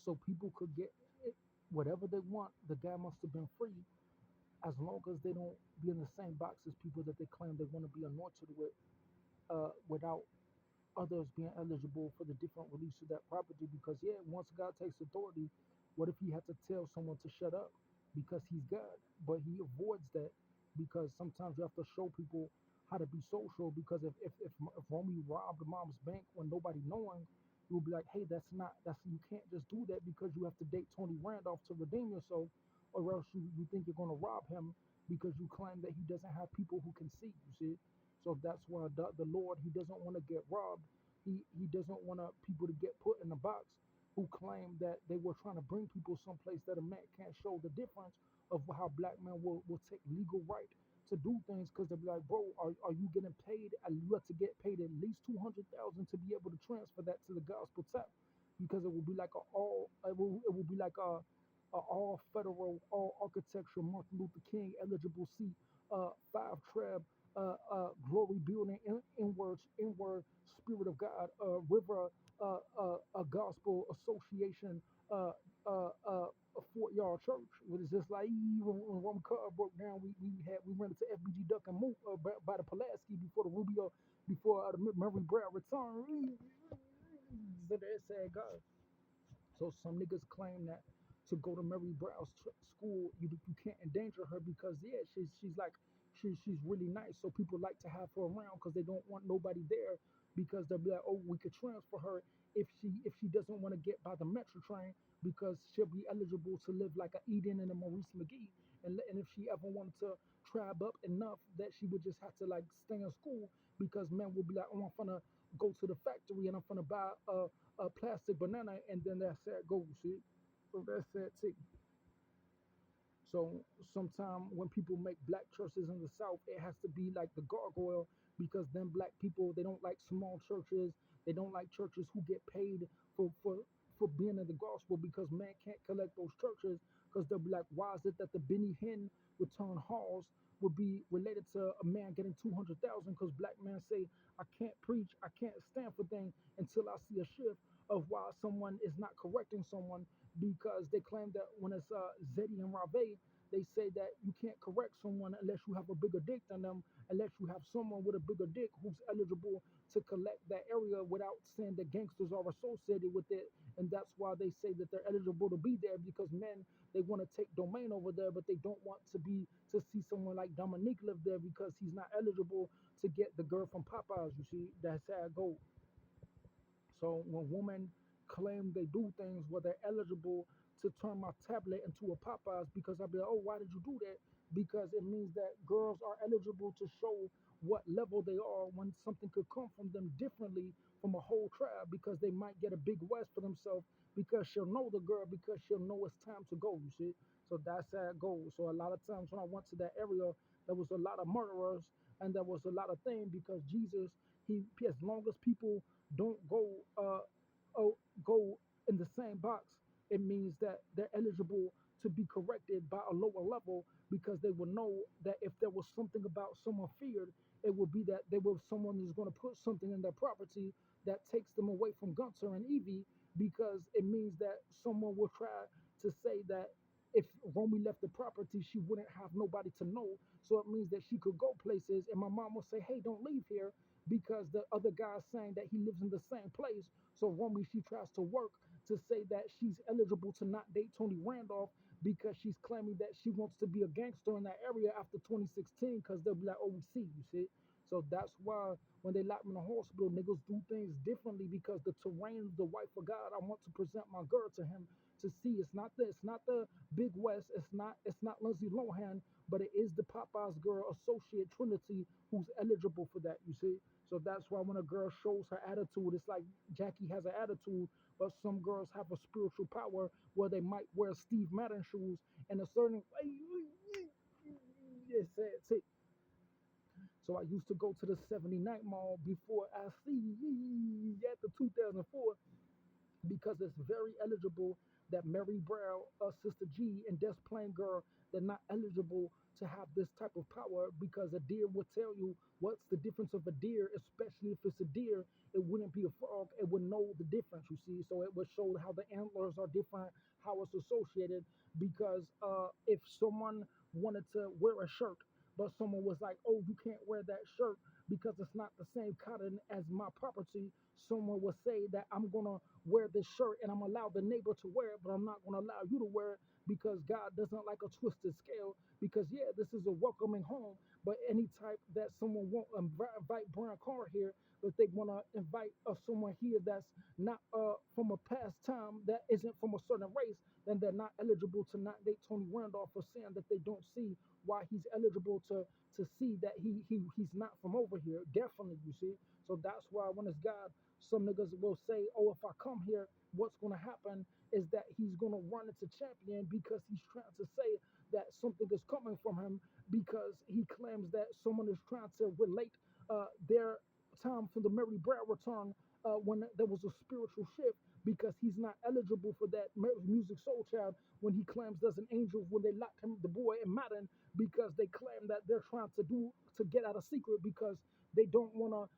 so people could get it, whatever they want. The guy must have been free as long as they don't be in the same box as people that they claim they want to be anointed with, without others being eligible for the different release of that property. Because yeah, once God takes authority, what if he had to tell someone to shut up because he's God? But he avoids that because sometimes you have to show people how to be social. Because if Romy robbed mom's bank when nobody knowing, you'll be like, hey, that's you can't just do that because you have to date Tony Randolph to redeem yourself, or else you think you're gonna rob him because you claim that he doesn't have people who can see. You see, so that's why the Lord, he doesn't want to get robbed. He doesn't want people to get put in a box who claim that they were trying to bring people someplace that a man can't show the difference of how black men will take legal right to do things because they'll be like, bro, are you getting paid? You have to get paid at least 200,000 to be able to transfer that to the gospel tap because it will be like it will be like a all federal, all architecture, Martin Luther King eligible seat, five trab, glory building, inward spirit of God, river, a gospel association, a Fort Yard church. It was just like when Roman car broke down, we rented to FBG Duck and Moot by the Pulaski before the Rubio, before the Murray Brown return. So they said God. So some niggas claim that to go to Mary Brown's school, you can't endanger her because yeah, she's like she's really nice. So people like to have her around because they don't want nobody there because they'll be like, oh, we could transfer her if she doesn't want to get by the metro train because she'll be eligible to live like a Eden and a Maurice McGee. And if she ever wanted to tribe up enough that she would just have to like stay in school because men will be like, oh, I'm gonna go to the factory and I'm gonna buy a plastic banana, and then that's that goes, see? So that's that too. So sometimes when people make black churches in the South, it has to be like the gargoyle because then black people they don't like small churches. They don't like churches who get paid for being in the gospel because man can't collect those churches because they'll be like, why is it that the Benny Hinn return halls would be related to a man getting 200,000 because black men say I can't preach, I can't stand for things until I see a shift of why someone is not correcting someone because they claim that when it's Zeddy and Rave, they say that you can't correct someone unless you have a bigger dick than them, unless you have someone with a bigger dick who's eligible to collect that area without saying that gangsters are associated with it. And that's why they say that they're eligible to be there because men, they want to take domain over there, but they don't want to see someone like Dominique live there because he's not eligible to get the girl from Popeyes. You see, that's how it goes. So when women claim they do things where they're eligible to turn my tablet into a Popeyes, because I'll be like, oh, why did you do that? Because it means that girls are eligible to show what level they are when something could come from them differently from a whole tribe because they might get a big West for themselves because she'll know the girl because she'll know it's time to go, you see? So that's how it goes. So a lot of times when I went to that area, there was a lot of murderers and there was a lot of things because Jesus, he as long as people don't go in the same box, it means that they're eligible to be corrected by a lower level because they will know that if there was something about someone feared, it would be that they will someone is going to put something in their property that takes them away from Gunter and Evie because it means that someone will try to say that if Romy left the property, she wouldn't have nobody to know. So it means that she could go places, and my mom will say, "Hey, don't leave here," because the other guy's saying that he lives in the same place. So Romy, she tries to work to say that she's eligible to not date Tony Randolph because she's claiming that she wants to be a gangster in that area after 2016 because they'll be like, oh, we see, you see? So that's why when they lock me in the hospital, niggas do things differently because the terrain of the wife of God, I want to present my girl to him to see. It's not the Big West, it's not Lindsay Lohan, but it is the Popeyes girl associate Trinity who's eligible for that, you see? So that's why when a girl shows her attitude, it's like Jackie has an attitude, but some girls have a spiritual power where they might wear Steve Madden shoes in a certain way. Yes, that's it. So I used to go to the 79th Mall before I see at the 2004. because it's very eligible that Mary Brown, Sister G, and Des Plain Girl, they're not eligible to have this type of power because a deer would tell you what's the difference of a deer, especially if it's a deer. It wouldn't be a frog. It would know the difference, you see. So it would show how the antlers are different, how it's associated. Because if someone wanted to wear a shirt, but someone was like, oh, you can't wear that shirt because it's not the same cotton as my property, someone would say that I'm going to wear this shirt and I'm allowed the neighbor to wear it, but I'm not going to allow you to wear it because God doesn't like a twisted scale. Because, yeah, this is a welcoming home, but any type that someone won't invite Brian Carr here, but they want to invite someone here that's not from a past time, that isn't from a certain race, then they're not eligible to not date Tony Randolph for saying that they don't see why he's eligible to see that he's not from over here. Definitely, you see. So that's why when it's God, some niggas will say, oh, if I come here, what's gonna happen is that he's gonna run into champion because he's trying to say that something is coming from him because he claims that someone is trying to relate their time from the Mary Brown return when there was a spiritual shift because he's not eligible for that music soul child when he claims there's an angel when they locked him the boy in Madden because they claim that they're trying to get out a secret because they don't want to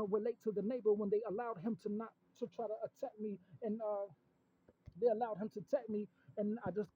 relate to the neighbor when they allowed him to not to try to attack me and they allowed him to attack me, and I just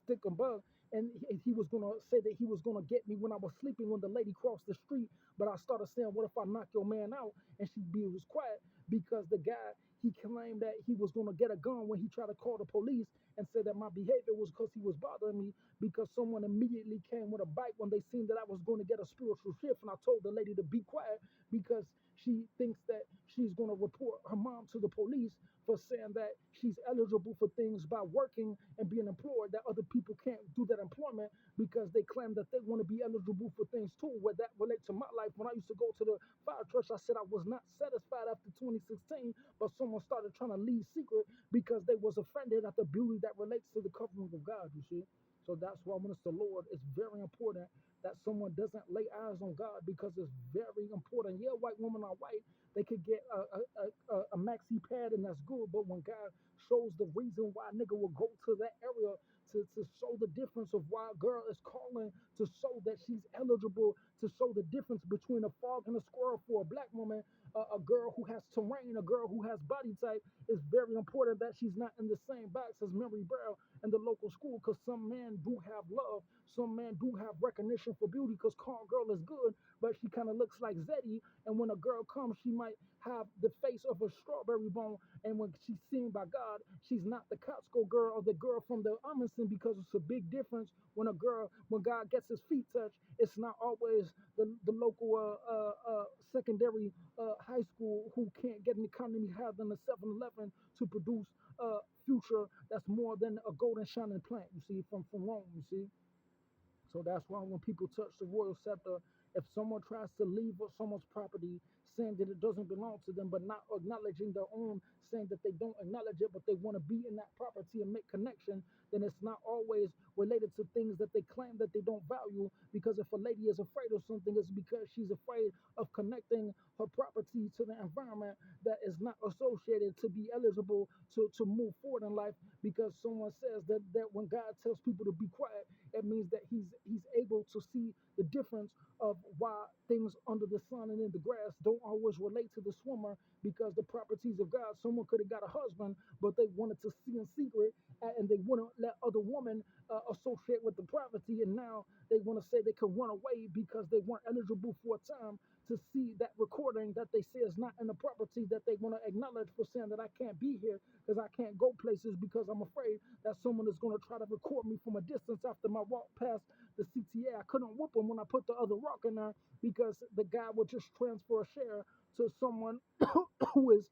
stick a bug. And he was gonna say that he was gonna get me when I was sleeping when the lady crossed the street. But I started saying, "What if I knock your man out?" And was quiet because the guy he claimed that he was gonna get a gun when he tried to call the police and said that my behavior was because he was bothering me because someone immediately came with a bike when they seen that I was going to get a spiritual shift. And I told the lady to be quiet because she thinks that she's going to report her mom to the police for saying that she's eligible for things by working and being employed, that other people can't do that employment because they claim that they want to be eligible for things too. Where that relates to my life. When I used to go to the fire church, I said I was not satisfied after 2016, but someone started trying to lead secret because they was offended at the beauty that relates to the covering of God, you see. So that's why when it's the Lord, it's very important that someone doesn't lay eyes on God because it's very important. Yeah, white women are white. They could get a maxi pad and that's good. But when God shows the reason why a nigga will go to that area to show the difference of why a girl is calling to show that she's eligible, to show the difference between a frog and a squirrel for a black woman, a girl who has terrain, a girl who has body type, it's very important that she's not in the same box as Mary Brown in the local school because some men do have love, some men do have recognition for beauty because Call Girl is good, but she kind of looks like Zeddy. And when a girl comes, she might have the face of a strawberry bone. And when she's seen by God, she's not the Costco girl or the girl from the Amundsen because it's a big difference when God gets his feet touched, it's not always the local secondary high school who can't get an economy higher than a 7-Eleven to produce a future that's more than a golden shining plant, you see, from Rome, you see. So that's why when people touch the royal scepter, if someone tries to leave someone's property saying that it doesn't belong to them, but not acknowledging their own, saying that they don't acknowledge it, but they want to be in that property and make connection, then it's not always related to things that they claim that they don't value. Because if a lady is afraid of something, it's because she's afraid of connecting her property to the environment that is not associated to be eligible to move forward in life. Because someone says that when God tells people to be quiet, it means that he's able to see the difference of why things under the sun and in the grass don't always relate to the swimmer because the properties of God, someone could have got a husband, but they wanted to see in secret and they wouldn't let other women associate with the property. And now they want to say they can run away because they weren't eligible for a time to see that recording that they say is not in the property that they want to acknowledge for saying that I can't be here because I can't go places because I'm afraid that someone is going to try to record me from a distance after my walk past the CTA. I couldn't whoop them when I put the other rock in there because the guy would just transfer a share to someone who is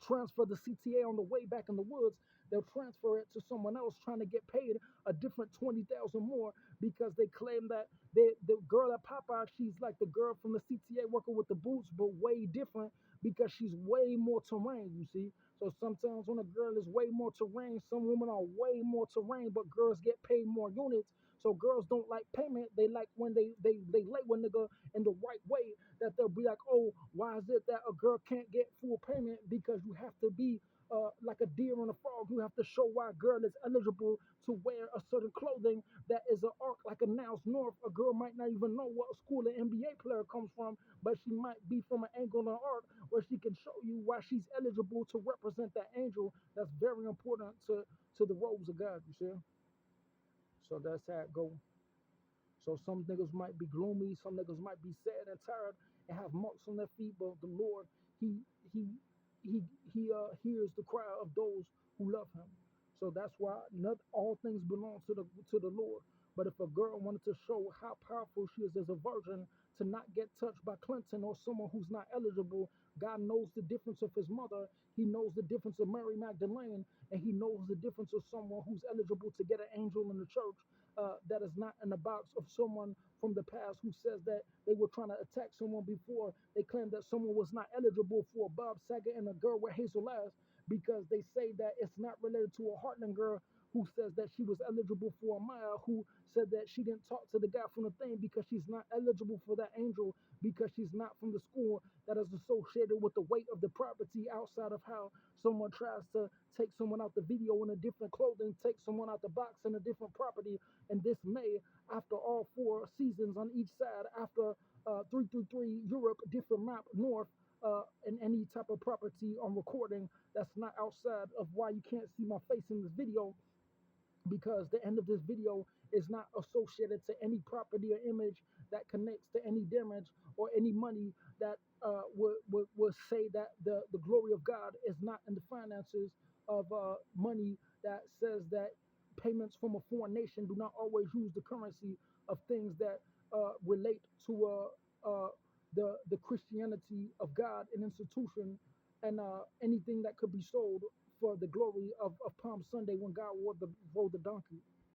transfer the CTA on the way back in the woods. They'll transfer it to someone else trying to get paid a different 20,000 more because they claim that the girl at Popeye, she's like the girl from the CTA working with the boots, but way different because she's way more terrain, you see. So sometimes when a girl is way more terrain, some women are way more terrain, but girls get paid more units. So girls don't like payment. They like when they lay with nigga in the right way that they'll be like, oh, why is it that a girl can't get full payment? Because you have to be like a deer and a frog. You have to show why a girl is eligible to wear a certain clothing that is an arc like a now's north. A girl might not even know what school an NBA player comes from, but she might be from an angle in arc where she can show you why she's eligible to represent that angel. That's very important to the robes of God. You see, so that's how it go. So some niggas might be gloomy, some niggas might be sad and tired and have marks on their feet, but the Lord, He He He hears the cry of those who love Him. So that's why not all things belong to the Lord. But if a girl wanted to show how powerful she is as a virgin to not get touched by Clinton or someone who's not eligible, God knows the difference of His mother. He knows the difference of Mary Magdalene, and He knows the difference of someone who's eligible to get an angel in the church that is not in the box of someone from the past who says that they were trying to attack someone before they claimed that someone was not eligible for a Bob Saget and a girl with hazel eyes because they say that it's not related to a Heartland girl who says that she was eligible for a Maya who said that she didn't talk to the guy from the thing because she's not eligible for that angel because she's not from the school that is associated with the weight of the property outside of how someone tries to take someone out the video in a different clothing, take someone out the box in a different property, and this May, after all four seasons on each side, after 333 Europe, different map north, and any type of property on recording that's not outside of why you can't see my face in this video, because the end of this video is not associated to any property or image that connects to any damage or any money that would say that the glory of God is not in the finances of money that says that payments from a foreign nation do not always use the currency of things that relate to the Christianity of God, an institution, and anything that could be sold for the glory of Palm Sunday when God rode the donkey.